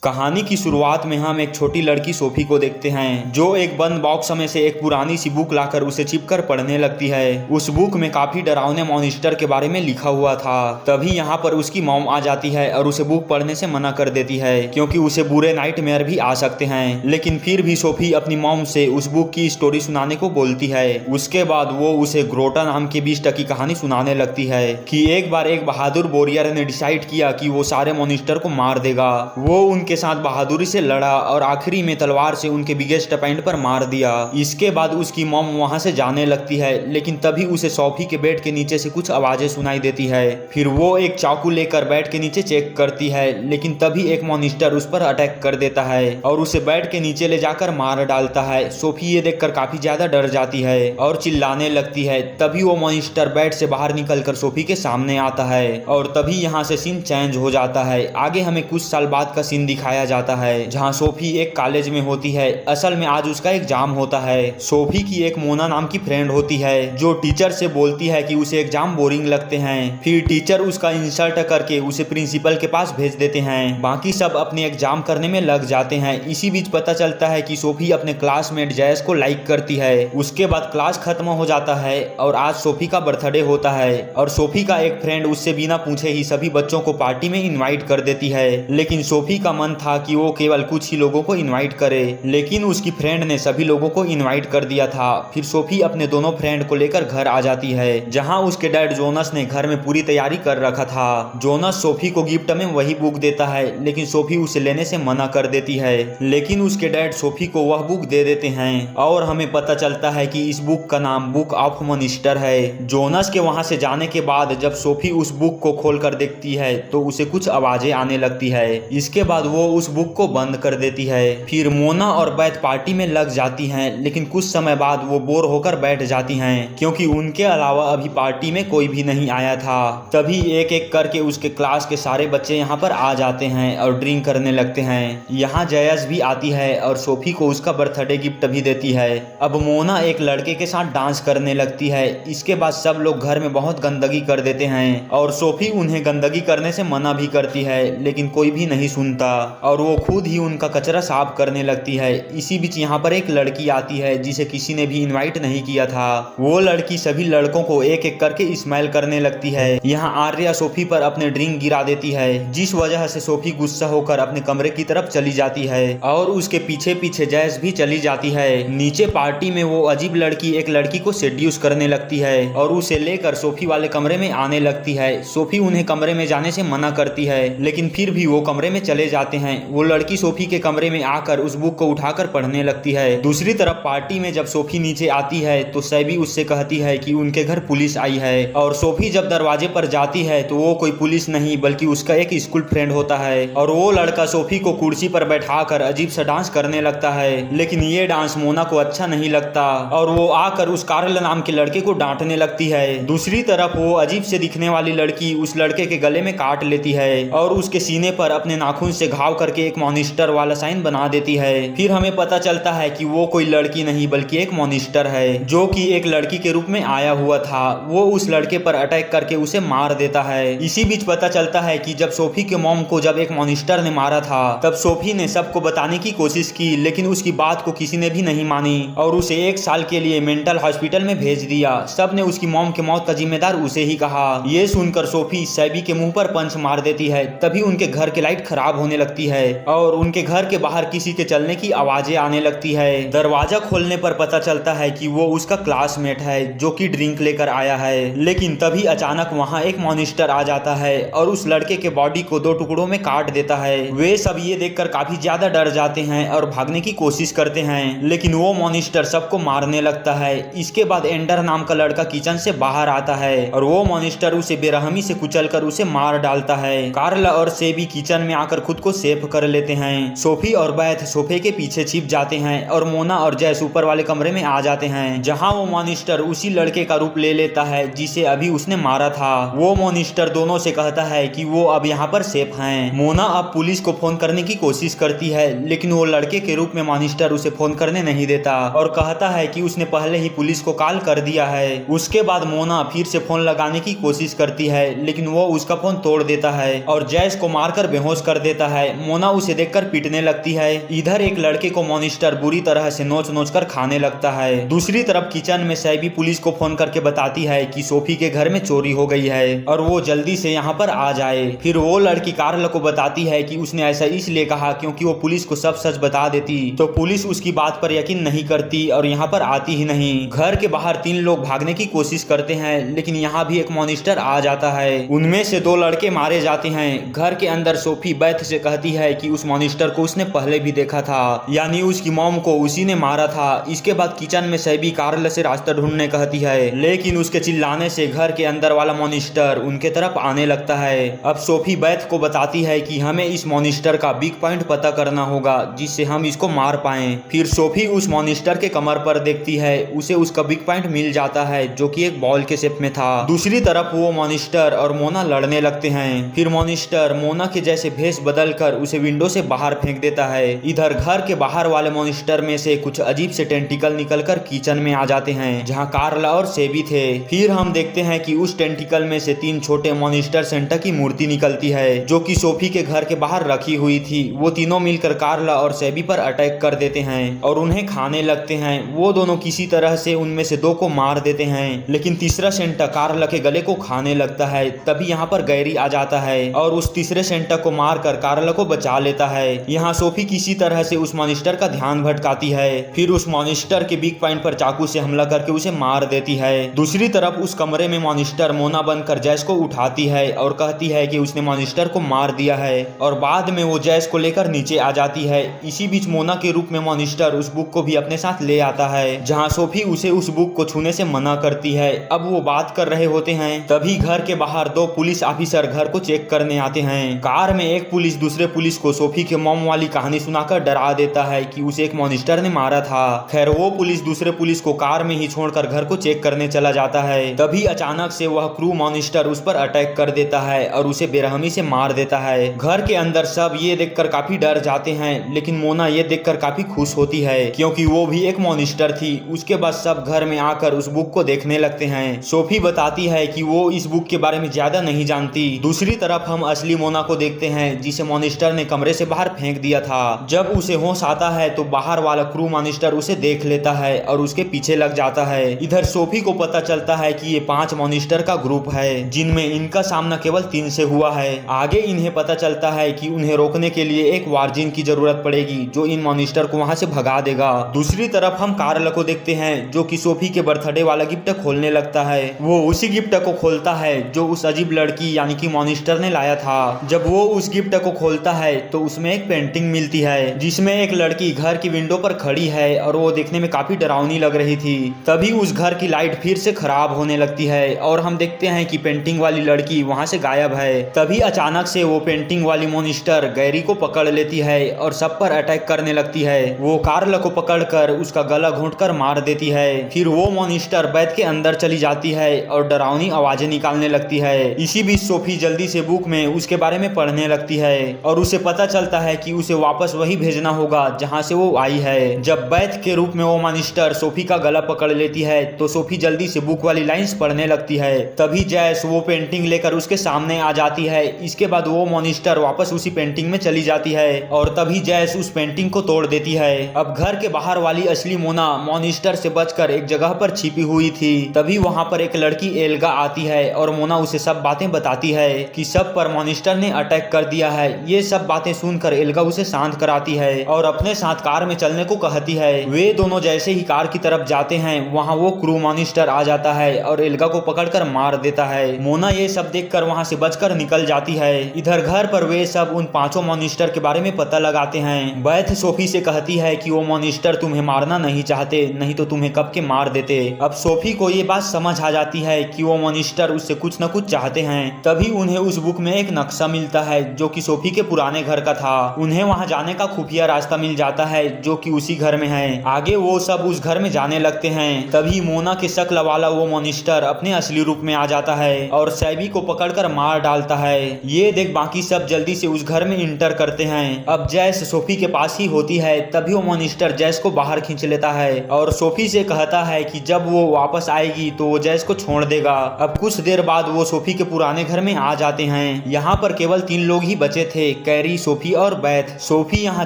कहानी की शुरुआत में हम एक छोटी लड़की सोफी को देखते हैं जो एक बंद बॉक्स में से एक पुरानी सी बुक लाकर उसे चिपकर पढ़ने लगती है। उस बुक में काफी डरावने मॉन्स्टर के बारे में लिखा हुआ था। तभी यहाँ पर उसकी मॉम आ जाती है और उसे बुक पढ़ने से मना कर देती है क्योंकि उसे बुरे नाइटमेयर भी आ सकते हैं। लेकिन फिर भी सोफी अपनी मॉम से उस बुक की स्टोरी सुनाने को बोलती है। उसके बाद वो उसे ग्रोटा नाम की 20 टकी कहानी सुनाने लगती है कि एक बार एक बहादुर वॉरियर ने डिसाइड किया कि वो सारे मॉन्स्टर को मार देगा। वो उनके साथ बहादुरी से लड़ा और आखिरी में तलवार से उनके बिगेस्ट पॉइंट पर मार दिया। इसके बाद उसकी मॉम वहां से जाने लगती है, लेकिन तभी उसे सोफी के बेड के नीचे से कुछ आवाजें सुनाई देती है। फिर वो एक चाकू लेकर बेड के नीचे चेक करती है, लेकिन तभी एक मॉन्स्टर उस पर अटैक कर देता है और उसे बेड के नीचे ले जाकर मार डालता है। सोफी ये देखकर काफी ज्यादा डर जाती है और चिल्लाने लगती है। तभी वो मॉन्स्टर बेड से बाहर निकलकर सोफी के सामने आता है और तभी यहाँ से सीन चेंज हो जाता है। आगे हमें कुछ साल बाद का सीन दिखाया जाता है जहाँ सोफी एक कॉलेज में होती है। असल में आज उसका एग्जाम होता है। सोफी की एक मोना नाम की फ्रेंड होती है जो टीचर से बोलती है कि उसे एग्जाम बोरिंग लगते हैं। फिर टीचर उसका इंसल्ट करके उसे प्रिंसिपल के पास भेज देते हैं। बाकी सब अपने एग्जाम करने में लग जाते हैं। इसी बीच पता चलता है कि सोफी अपने क्लासमेट जयस को लाइक करती है। उसके बाद क्लास खत्म हो जाता है और आज सोफी का बर्थडे होता है और सोफी का एक फ्रेंड उससे बिना पूछे ही सभी बच्चों को पार्टी में इनवाइट कर देती है। लेकिन सोफी का मन था कि वो केवल कुछ ही लोगों को इनवाइट करे, लेकिन उसकी फ्रेंड ने सभी लोगों को इनवाइट कर दिया था। फिर सोफी अपने दोनों फ्रेंड को लेकर घर आ जाती है जहां उसके डैड जोनस ने घर में पूरी तैयारी कर रखा था। जोनस सोफी को गिफ्ट में वही बुक देता है, लेकिन सोफी उसे लेने से मना कर देती है। लेकिन उसके डैड सोफी को वह बुक दे देते हैं और हमें पता चलता है कि इस बुक का नाम बुक ऑफ मॉन्स्टर है। जोनस के वहां से जाने के बाद जब सोफी उस बुक को खोल कर देखती है तो उसे कुछ आवाजें आने लगती है। इसके बाद वो उस बुक को बंद कर देती है। फिर मोना और बैथ पार्टी में लग जाती हैं, लेकिन कुछ समय बाद वो बोर होकर बैठ जाती हैं क्योंकि उनके अलावा अभी पार्टी में कोई भी नहीं आया था। तभी एक एक करके उसके क्लास के सारे बच्चे यहाँ पर आ जाते हैं और ड्रिंक करने लगते हैं। यहाँ जयस भी आती है और सोफी को उसका बर्थडे गिफ्ट भी देती है। अब मोना एक लड़के के साथ डांस करने लगती है। इसके बाद सब लोग घर में बहुत गंदगी कर देते हैं और सोफी उन्हें गंदगी करने से मना भी करती है, लेकिन कोई भी नहीं सुनता और वो खुद ही उनका कचरा साफ करने लगती है। इसी बीच यहाँ पर एक लड़की आती है जिसे किसी ने भी इनवाइट नहीं किया था। वो लड़की सभी लड़कों को एक एक करके स्माइल करने लगती है। यहाँ आर्या सोफी पर अपने ड्रिंक गिरा देती है, जिस वजह से सोफी गुस्सा होकर अपने कमरे की तरफ चली जाती है और उसके पीछे पीछे जैस भी चली जाती है। नीचे पार्टी में वो अजीब लड़की एक लड़की को सेड्यूस करने लगती है और उसे लेकर सोफी वाले कमरे में आने लगती है। सोफी उन्हें कमरे में जाने से मना करती है, लेकिन फिर भी वो कमरे में चले जाते हैं। वो लड़की सोफी के कमरे में आकर उस बुक को उठाकर पढ़ने लगती है। दूसरी तरफ पार्टी में जब सोफी नीचे आती है तो सैबी उससे कहती है कि उनके घर पुलिस आई है और सोफी जब दरवाजे पर जाती है तो वो कोई पुलिस नहीं बल्कि उसका एक स्कूल फ्रेंड होता है और वो लड़का सोफी को कुर्सी पर बैठाकर अजीब सा डांस करने लगता है। लेकिन ये डांस मोना को अच्छा नहीं लगता और वो आकर उस कार्ल नाम के लड़के को डांटने लगती है। दूसरी तरफ वो अजीब से दिखने वाली लड़की उस लड़के के गले में काट लेती है और उसके सीने पर अपने नाखून से घाव करके एक मॉन्स्टर वाला साइन बना देती है। फिर हमें पता चलता है कि वो कोई लड़की नहीं बल्कि एक मॉन्स्टर है जो कि एक लड़की के रूप में आया हुआ था। वो उस लड़के पर अटैक करके उसे मार देता है। इसी बीच पता चलता है कि जब सोफी के मॉम को जब एक मॉन्स्टर ने मारा था तब सोफी ने सबको बताने की कोशिश की, लेकिन उसकी बात को किसी ने भी नहीं मानी और उसे 1 साल के लिए मेंटल हॉस्पिटल में भेज दिया। सब ने उसकी मॉम के मौत का जिम्मेदार उसे ही कहा। ये सुनकर सोफी सैबी के मुंह पर पंच मार देती है। तभी उनके घर की लाइट खराब होने लगती है और उनके घर के बाहर किसी के चलने की आवाजें आने लगती है। दरवाजा खोलने पर पता चलता है कि वो उसका क्लासमेट है जो कि ड्रिंक लेकर आया है। लेकिन तभी अचानक वहाँ एक मॉन्स्टर आ जाता है और उस लड़के के बॉडी को 2 टुकड़ों में काट देता है। वे सब ये देखकर काफी ज्यादा डर जाते हैं और भागने की कोशिश करते हैं, लेकिन वो मॉन्स्टर सबको मारने लगता है। इसके बाद एंडर नाम का लड़का किचन से बाहर आता है और वो मॉन्स्टर उसे बेरहमी से कुचलकर उसे मार डालता है। कार्ल और सेबी किचन में आकर खुद को सेफ कर लेते हैं। सोफी और बैथ सोफे के पीछे छिप जाते हैं और मोना और जैस ऊपर वाले कमरे में आ जाते हैं जहां वो मॉन्स्टर उसी लड़के का रूप ले लेता है जिसे अभी उसने मारा था। वो मॉन्स्टर दोनों से कहता है कि वो अब यहाँ पर सेफ हैं। मोना अब पुलिस को फोन करने की कोशिश करती है, लेकिन वो लड़के के रूप में मॉन्स्टर उसे फोन करने नहीं देता और कहता है कि उसने पहले ही पुलिस को कॉल कर दिया है। उसके बाद मोना फिर से फोन लगाने की कोशिश करती है, लेकिन वो उसका फोन तोड़ देता है और जैस को मारकर बेहोश कर देता है। मोना उसे देखकर पीटने लगती है। इधर एक लड़के को मॉनिस्टर बुरी तरह से नोच नोच कर खाने लगता है। दूसरी तरफ किचन में सैबी पुलिस को फोन करके बताती है कि सोफी के घर में चोरी हो गई है और वो जल्दी से यहाँ पर आ जाए। फिर वो लड़की कार्ल को बताती है कि उसने ऐसा इसलिए कहा क्योंकि वो पुलिस को सब सच बता देती तो पुलिस उसकी बात पर यकीन नहीं करती और यहाँ पर आती ही नहीं। घर के बाहर 3 लोग भागने की कोशिश करते हैं लेकिन यहाँ भी एक मॉनिस्टर आ जाता है। उनमें से 2 लड़के मारे जाते हैं। घर के अंदर सोफी बैथ से कहती है कि उस मॉनिस्टर को उसने पहले भी देखा था, यानी उसकी मॉम को उसी ने मारा था। इसके बाद किचन में सैबी कार्ल से रास्ता ढूंढने कहती है लेकिन उसके चिल्लाने से घर के अंदर वाला मॉनिस्टर उनके तरफ आने लगता है। अब सोफी बैथ को बताती है कि हमें इस मॉनिस्टर का वीक पॉइंट पता करना होगा जिससे हम इसको मार पाएं। फिर सोफी उस मॉनिस्टर के कमर पर देखती है, उसे उसका वीक पॉइंट मिल जाता है जो कि एक बॉल के शेप में था। दूसरी तरफ वो मॉनिस्टर और मोना लड़ने लगते हैं। फिर मॉनिस्टर मोना के जैसे भेष बदलकर उसे विंडो से बाहर फेंक देता है। इधर घर के बाहर वाले मॉनिस्टर में से कुछ अजीब से टेंटिकल निकलकर किचन में आ जाते हैं जहां कार्ला और सेबी थे। फिर हम देखते हैं कि उस टेंटिकल में से 3 छोटे मॉनिस्टर सेंटा की मूर्ति निकलती है जो कि सोफी के घर के बाहर रखी हुई थी। वो तीनों मिलकर कार्ला और सेबी पर अटैक कर देते हैं और उन्हें खाने लगते हैं। वो दोनों किसी तरह से उनमें से 2 को मार देते हैं लेकिन तीसरा सेंटा कार्ला के गले को खाने लगता है। तभी यहाँ पर गैरी आ जाता है और उस तीसरे सेंटा को मारकर कार्ला को बचा लेता है। यहाँ सोफी किसी तरह से उस मॉनिस्टर का ध्यान भटकाती है। फिर उस मॉनिस्टर के वीक पॉइंट पर चाकू से हमला करके उसे मार देती है। दूसरी तरफ उस कमरे में मॉनिस्टर मोना बनकर जैस को उठाती है और कहती है कि उसने मॉनिस्टर को मार दिया है और बाद में वो जैस को लेकर नीचे आ जाती है। इसी बीच मोना के रूप में मॉनिस्टर उस बुक को भी अपने साथ ले आता है जहाँ सोफी उसे उस बुक को छूने से मना करती है। अब वो बात कर रहे होते हैं तभी घर के बाहर 2 पुलिस ऑफिसर घर को चेक करने आते हैं। कार में एक पुलिस दूसरे पुलिस को सोफी के मॉम वाली कहानी सुनाकर डरा देता है कि उसे एक मॉनिस्टर ने मारा था। खैर वो पुलिस दूसरे पुलिस को कार में ही छोड़कर घर को चेक करने चला जाता है। तभी अचानक से वह क्रू मॉनिस्टर उस पर अटैक कर देता है और उसे बेरहमी से मार देता है। घर के अंदर सब ये देखकर काफी डर जाते हैं लेकिन मोना ये देखकर काफी खुश होती है क्योंकि वो भी एक मॉनिस्टर थी। उसके बाद सब घर में आकर उस बुक को देखने लगते हैं। सोफी बताती है कि वो इस बुक के बारे में ज्यादा नहीं जानती। दूसरी तरफ हम असली मोना को देखते हैं जिसे मॉनिस्टर ने कमरे से बाहर फेंक दिया था। जब उसे होश आता है तो बाहर वाला क्रू मॉनिस्टर उसे देख लेता है और उसके पीछे लग जाता है। इधर सोफी को पता चलता है कि ये 5 मॉनिस्टर का ग्रुप है जिनमें इनका सामना केवल 3 से हुआ है। आगे इन्हें पता चलता है कि उन्हें रोकने के लिए एक वार्जिन की जरूरत पड़ेगी जो इन मॉनिस्टर को वहां से भगा देगा। दूसरी तरफ हम कार्ल को देखते हैं जो कि सोफी के बर्थडे वाला गिफ्ट खोलने लगता है। वो उसी गिफ्ट को खोलता है जो उस अजीब लड़की यानी कि मॉनिस्टर ने लाया था। जब वो उस गिफ्ट को खोलता है तो उसमें एक पेंटिंग मिलती है जिसमें एक लड़की घर की विंडो पर खड़ी है और वो देखने में काफी डरावनी लग रही थी। तभी उस घर की लाइट फिर से खराब होने लगती है और हम देखते हैं कि पेंटिंग वाली लड़की वहां से गायब है। तभी अचानक से वो पेंटिंग वाली मॉनिस्टर गैरी को पकड़ लेती है और सब पर अटैक करने लगती है। वो कार्ल को पकड़कर उसका गला घोंटकर मार देती है। फिर वो मॉनिस्टर बैठ के अंदर चली जाती है और डरावनी आवाजें निकालने लगती है। इसी बीच सोफी जल्दी से बुक में उसके बारे में पढ़ने लगती है और उसे पता चलता है कि उसे वापस वही भेजना होगा जहां से वो आई है। जब बैथ के रूप में वो मॉनिस्टर सोफी का गला पकड़ लेती है तो सोफी जल्दी से बुक वाली लाइंस पढ़ने लगती है। तभी जैस वो पेंटिंग लेकर उसके सामने आ जाती है। इसके बाद वो मॉनिस्टर वापस उसी पेंटिंग में चली जाती है और तभी जैस उस पेंटिंग को तोड़ देती है। अब घर के बाहर वाली असली मोना मॉनिस्टर से बचकर एक जगह पर छिपी हुई थी। तभी वहां पर एक लड़की एल्गा आती है और मोना उसे सब बातें बताती है कि सब पर मॉनिस्टर ने अटैक कर दिया है। ये सब बातें सुनकर एल्गा उसे शांत कराती है और अपने साथ कार में चलने को कहती है। वे दोनों जैसे ही कार की तरफ जाते हैं वहां वो क्रू मॉनिस्टर आ जाता है और एल्गा को पकड़कर मार देता है। मोना ये सब देखकर वहां से बचकर निकल जाती है। इधर घर पर वे सब उन 5 मॉनिस्टर के बारे में पता लगाते हैं। बैथ सोफी से कहती है कि वो मॉनिस्टर तुम्हें मारना नहीं चाहते, नहीं तो तुम्हें कब के मार देते। अब सोफी को ये बात समझ आ जाती है कि वो मॉनिस्टर उससे कुछ न कुछ चाहते हैं। तभी उन्हें उस बुक में एक नक्शा मिलता है जो कि सोफी के पुराने घर का था। उन्हें वहां जाने का खुफिया रास्ता मिल जाता है जो कि उसी घर में है। आगे वो सब उस घर में जाने लगते हैं। तभी मोना के शक्ल वाला वो मॉनिस्टर अपने असली रूप में आ जाता है और सैबी को पकड़कर मार डालता है। ये देख बाकी सब जल्दी से उस घर में इंटर करते हैं। अब जैस सोफी के पास ही होती है तभी वो मॉनिस्टर जैस को बाहर खींच लेता है और सोफी से कहता है कि जब वो वापस आएगी तो वो जैस को छोड़ देगा। अब कुछ देर बाद वो सोफी के पुराने घर में आ जाते हैं। यहाँ पर केवल 3 लोग ही बचे थे कैरी, सोफी और बैथ। सोफी यहाँ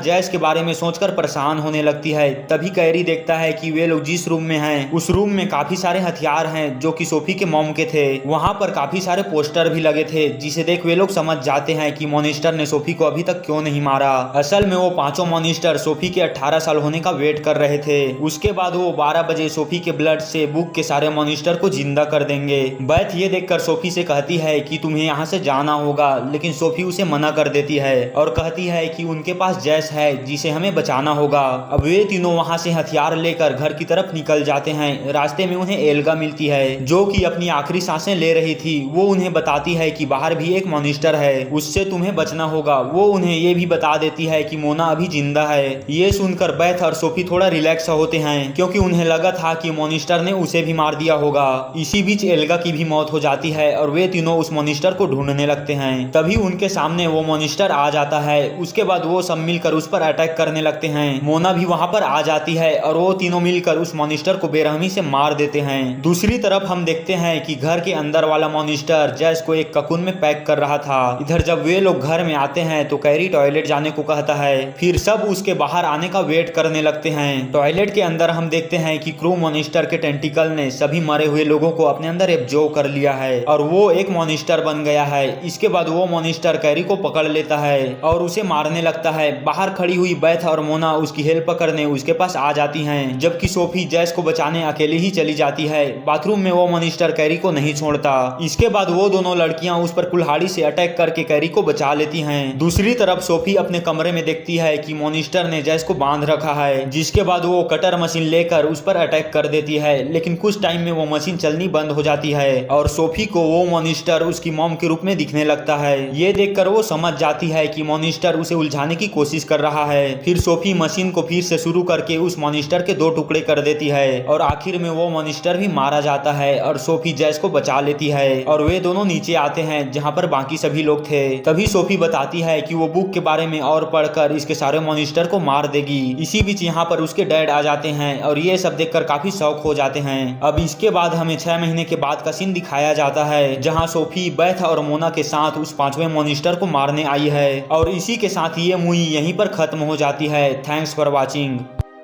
जैस के बारे में सोचकर परेशान होने लगती है। तभी कैरी देखता है कि वे लोग जिस रूम में हैं उस रूम में काफी सारे हथियार हैं जो कि सोफी के मॉम के थे। वहाँ पर काफी सारे पोस्टर भी लगे थे, जिसे देख वे लोग समझ जाते हैं कि मॉनिस्टर ने सोफी को अभी तक क्यों नहीं मारा। असल में वो पांचों मॉनिस्टर सोफी के 18 साल होने का वेट कर रहे थे। उसके बाद वो 12 बजे सोफी के ब्लड से बुक के सारे मॉनिस्टर को जिंदा कर देंगे। बैथ ये देखकर सोफी से कहती है कि तुम्हें यहाँ से जाना होगा, लेकिन सोफी उसे मना कर देती है और कहती है कि उनके पास जैस है जिसे हमें बचाना होगा। अब वे तीनों वहाँ से हथियार लेकर घर की तरफ निकल जाते हैं। रास्ते में उन्हें एल्गा मिलती है जो कि अपनी आखिरी सांसें ले रही थी। वो उन्हें बताती है कि बाहर भी एक मॉनिस्टर है, उससे तुम्हें बचना होगा। वो उन्हें ये भी बता देती है कि मोना अभी जिंदा है। ये सुनकर बैथ और सोफी थोड़ा रिलैक्स होते हैं क्योंकि उन्हें लगा था कि मॉनिस्टर ने उसे भी मार दिया होगा। इसी बीच एल्गा की भी मौत हो जाती है और वे तीनों उस मॉनिस्टर को ढूंढने लगते हैं। तभी उनके सामने वो मॉनिस्टर आ जाता है। उसके बाद वो सब मिलकर उस पर अटैक करने लगते हैं। मोना भी वहां पर आ जाती है और वो तीनों मिलकर उस मॉनिस्टर को बेरहमी से मार देते हैं। दूसरी तरफ हम देखते हैं कि घर के अंदर वाला मॉनिस्टर जैस को एक ककून में पैक कर रहा था। इधर जब वे लोग घर में आते हैं तो कैरी टॉयलेट जाने को कहता है। फिर सब उसके बाहर आने का वेट करने लगते हैं। टॉयलेट के अंदर हम देखते हैं कि क्रू मॉनिस्टर के टेंटिकल ने सभी मरे हुए लोगों को अपने अंदर एब्जॉर्ब कर लिया है और वो एक मॉनिस्टर बन गया है। इसके बाद वो मॉनिस्टर कैरी को पकड़ लेता है और उसे मारने लगता है। बाहर खड़ी हुई बैथ और मोना उसकी हेल्प करने उसके पास आ जाती हैं, जबकि सोफी जैस को बचाने अकेले ही चली जाती है। बाथरूम में वो मॉनिस्टर कैरी को नहीं छोड़ता। इसके बाद वो दोनों लड़कियां उस पर कुल्हाड़ी से अटैक करके कैरी को बचा लेती हैं। दूसरी तरफ सोफी अपने कमरे में देखती है कि मॉनिस्टर ने जैस को बांध रखा है, जिसके बाद वो कटर मशीन लेकर उस पर अटैक कर देती है। लेकिन कुछ टाइम में वो मशीन चलनी बंद हो जाती है और सोफी को वो मॉनिस्टर उसकी मॉम के रूप में दिखने लगता है। ये देखकर वो समझ जाती है कि मॉनिस्टर उसे उलझाने की कोशिश कर रहा है। फिर सोफी मशीन को फिर से शुरू करके उस मॉनिस्टर के 2 टुकड़े कर देती है और आखिर में वो मॉनिस्टर भी मारा जाता है और सोफी जैस को बचा लेती है और वे दोनों नीचे आते हैं जहाँ पर बाकी सभी लोग थे। तभी सोफी बताती है कि वो बुक के बारे में और पढ़कर इसके सारे मॉनिस्टर को मार देगी। इसी बीच यहाँ पर उसके डैड आ जाते हैं और ये सब देखकर काफी शौक हो जाते हैं। अब इसके बाद हमें 6 महीने के बाद का सीन दिखाया जाता है जहाँ सोफी बैथ और मोना के साथ उस 5वें मॉनिस्टर को मारने आई है और इसी के साथ ये मूवी यहीं पर खत्म हो जाती है। Thanks for watching.